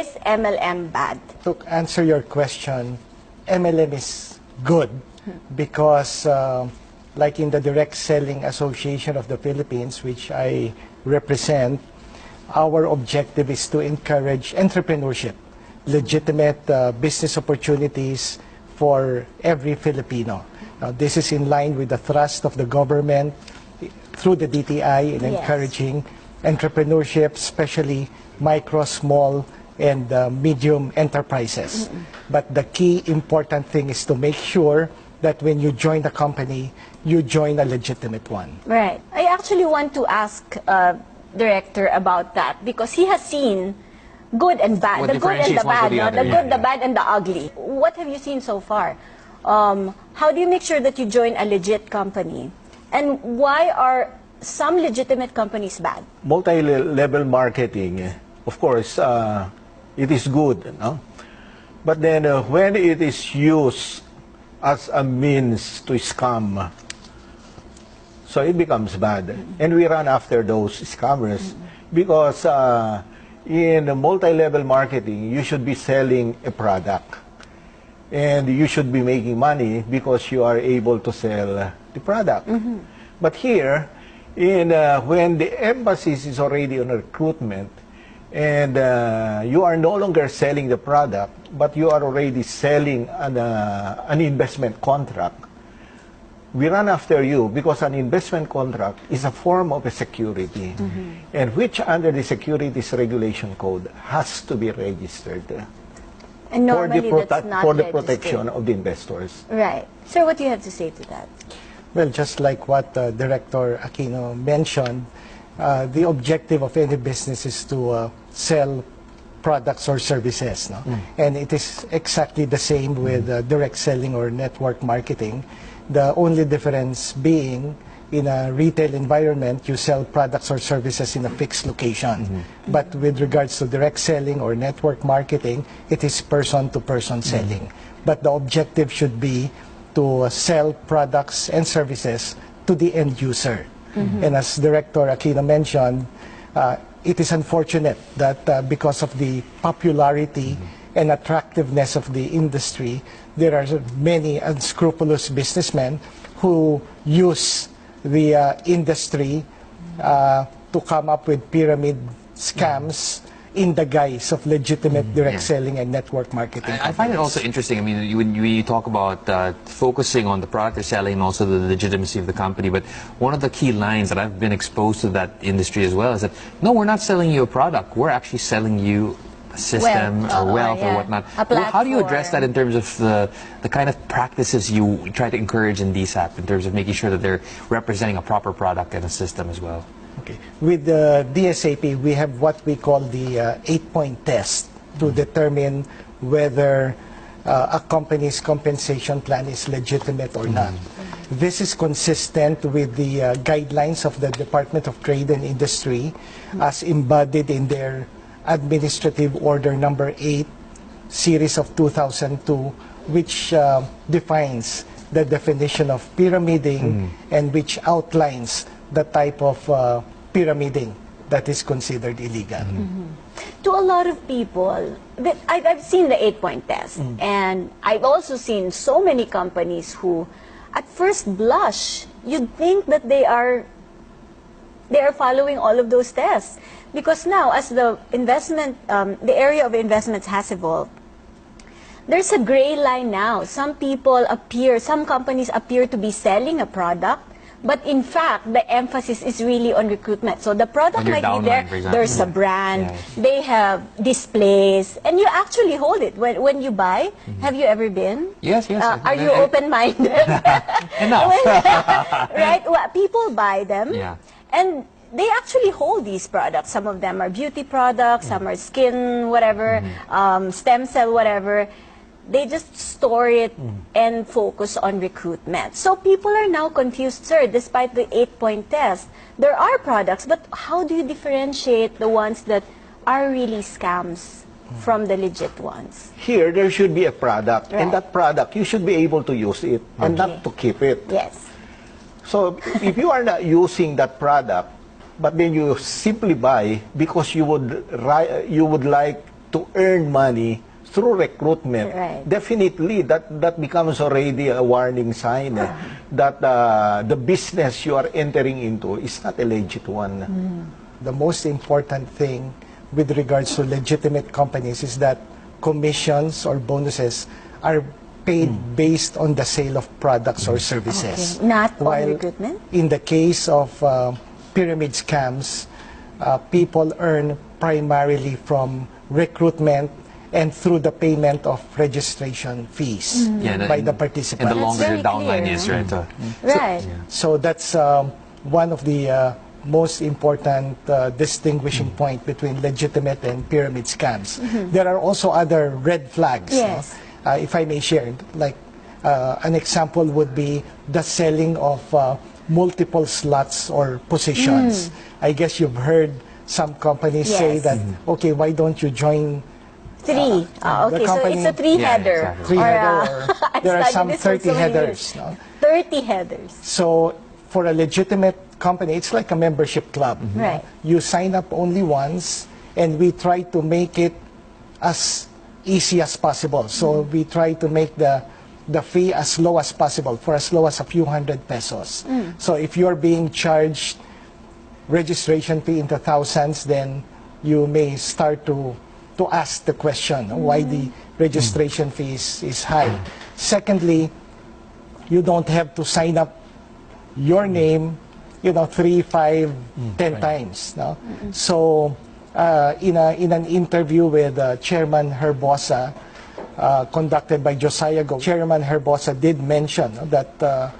Is MLM bad? To answer your question, MLM is good because like in the Direct Selling Association of the Philippines, which I represent, our objective is to encourage entrepreneurship, legitimate business opportunities for every Filipino. Now, this is in line with the thrust of the government through the DTI in encouraging entrepreneurship, especially micro, small, and medium enterprises. But the key important thing is to make sure that when you join the company, you join a legitimate one. Right. I actually want to ask Director about that because he has seen good and bad, the good and the bad, the good, the bad, and the ugly. What have you seen so far? How do you make sure that you join a legit company? And why are some legitimate companies bad? Multi-level marketing, of course, it is good, no? But then when it is used as a means to scam, so it becomes bad. And we run after those scammers because in multi-level marketing, you should be selling a product. And you should be making money because you are able to sell the product. But here, when the emphasis is already on recruitment, and you are no longer selling the product, but you are already selling an investment contract, we run after you because an investment contract is a form of a security, and which under the Securities Regulation Code has to be registered. And normally for the protection of the investors. Right. Sir, what do you have to say to that? Well, just like what Director Aquino mentioned, the objective of any business is to sell products or services. No? And it is exactly the same with direct selling or network marketing. The only difference being in a retail environment, you sell products or services in a fixed location. But with regards to direct selling or network marketing, it is person-to-person selling. But the objective should be to sell products and services to the end user. And as Director Aquino mentioned, it is unfortunate that because of the popularity and attractiveness of the industry, there are many unscrupulous businessmen who use the industry to come up with pyramid scams in the guise of legitimate direct selling and network marketing. I find it also interesting. I mean, when you talk about focusing on the product you're selling and also the legitimacy of the company, but one of the key lines that I've been exposed to that industry as well is that, no, we're not selling you a product. We're actually selling you a system or wealth or whatnot. How do you address that in terms of the kind of practices you try to encourage in DSAP in terms of making sure that they're representing a proper product and a system as well? Okay. With the DSAP, we have what we call the 8-point test to determine whether a company's compensation plan is legitimate or not. This is consistent with the guidelines of the Department of Trade and Industry as embodied in their Administrative Order Number 8, Series of 2002, which defines the definition of pyramiding and which outlines the type of pyramiding that is considered illegal. To a lot of people, I've seen the 8-point test, and I've also seen so many companies who, at first blush, you'd think that they are following all of those tests. Because now, as the area of investments has evolved, there's a gray line now. Some companies appear to be selling a product, but in fact, the emphasis is really on recruitment. So the product might be there, there's a brand, they have displays, and you actually hold it. When you buy, have you ever been? Yes, yes. Are you open-minded? Enough. Right? Well, people buy them, and they actually hold these products. Some of them are beauty products, some are skin, whatever, stem cell, whatever. They just store it and focus on recruitment. So people are now confused, sir, despite the 8-point test. There are products, but how do you differentiate the ones that are really scams from the legit ones? Here, there should be a product, and that product, you should be able to use it and not to keep it. Yes. So if you are not using that product, but then you simply buy because you would like to earn money through recruitment, Right. definitely that becomes already a warning sign that the business you are entering into is not a legit one. The most important thing with regards to legitimate companies is that commissions or bonuses are paid based on the sale of products or services. Okay. Not on While recruitment? in the case of pyramid scams, people earn primarily from recruitment and through the payment of registration fees by the participants. And the longer very your downline clear, is, no? right? Right. So that's one of the most important distinguishing point between legitimate and pyramid scams. There are also other red flags. Yes. No? If I may share, like an example would be the selling of multiple slots or positions. I guess you've heard some companies say Yes. that, okay, why don't you join Three. the Okay, so company- it's a three-header. Yeah, exactly. three-header, I or there are studied some this for 30 so many headers. years. No? 30 headers. So for a legitimate company, it's like a membership club. Right. You sign up only once, and we try to make it as easy as possible. So we try to make the fee as low as possible, for as low as a few hundred pesos. So if you're being charged registration fee into thousands, then you may start to ask the question why the registration fee is high. Secondly, you don't have to sign up your name, 3, 5, 10 times. No? So in an interview with Chairman Herbosa, conducted by Josiah Go, Chairman Herbosa did mention that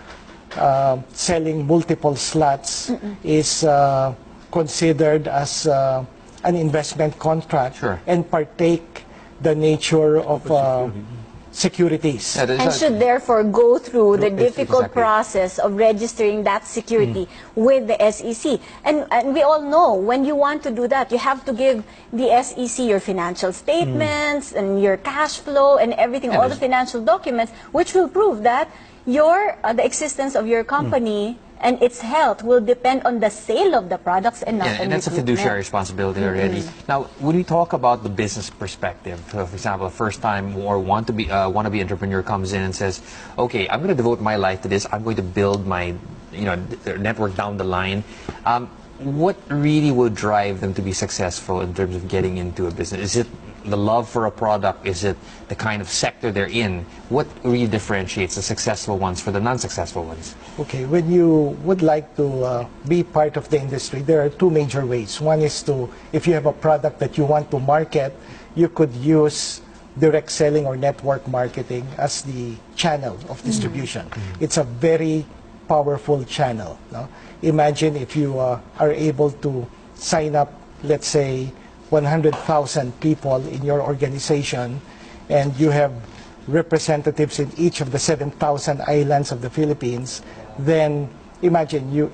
selling multiple slots is considered as an investment contract and partake the nature of securities. Yeah, And should therefore go through the difficult Exactly. process of registering that security with the SEC. And we all know when you want to do that, you have to give the SEC your financial statements and your cash flow and everything, all the financial documents, which will prove that the existence of your company and its health will depend on the sale of the products and not on and that's a recruitment. fiduciary responsibility already. Now, when we talk about the business perspective, for example, a first-time or want-to-be entrepreneur comes in and says, "Okay, I'm going to devote my life to this. I'm going to build my, network down the line." What really will drive them to be successful in terms of getting into a business? Is it the love for a product? Is it the kind of sector they're in? What really differentiates the successful ones for the non-successful ones? Okay, when you would like to be part of the industry, there are two major ways. One is if you have a product that you want to market, you could use direct selling or network marketing as the channel of distribution. It's a very powerful channel. No? Imagine if you are able to sign up, let's say, 100,000 people in your organization, and you have representatives in each of the 7,000 islands of the Philippines, then imagine you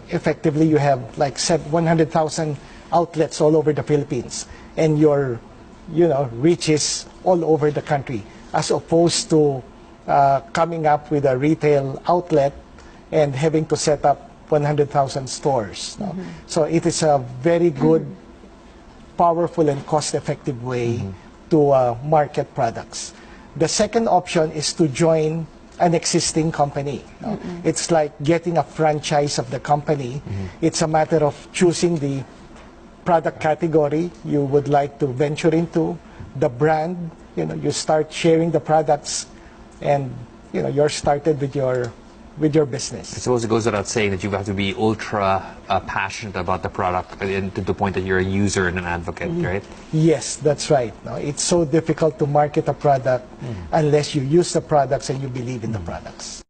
have like 100,000 outlets all over the Philippines, and your reach is all over the country, as opposed to coming up with a retail outlet and having to set up 100,000 stores. No? So it is a very good, powerful and cost-effective way to market products. The second option is to join an existing company. No? It's like getting a franchise of the company. It's a matter of choosing the product category you would like to venture into, the brand. You start sharing the products, and you're started with your business. I suppose it goes without saying that you have to be ultra passionate about the product and to the point that you're a user and an advocate, right? Yes, that's right. No, it's so difficult to market a product unless you use the products and you believe in the products.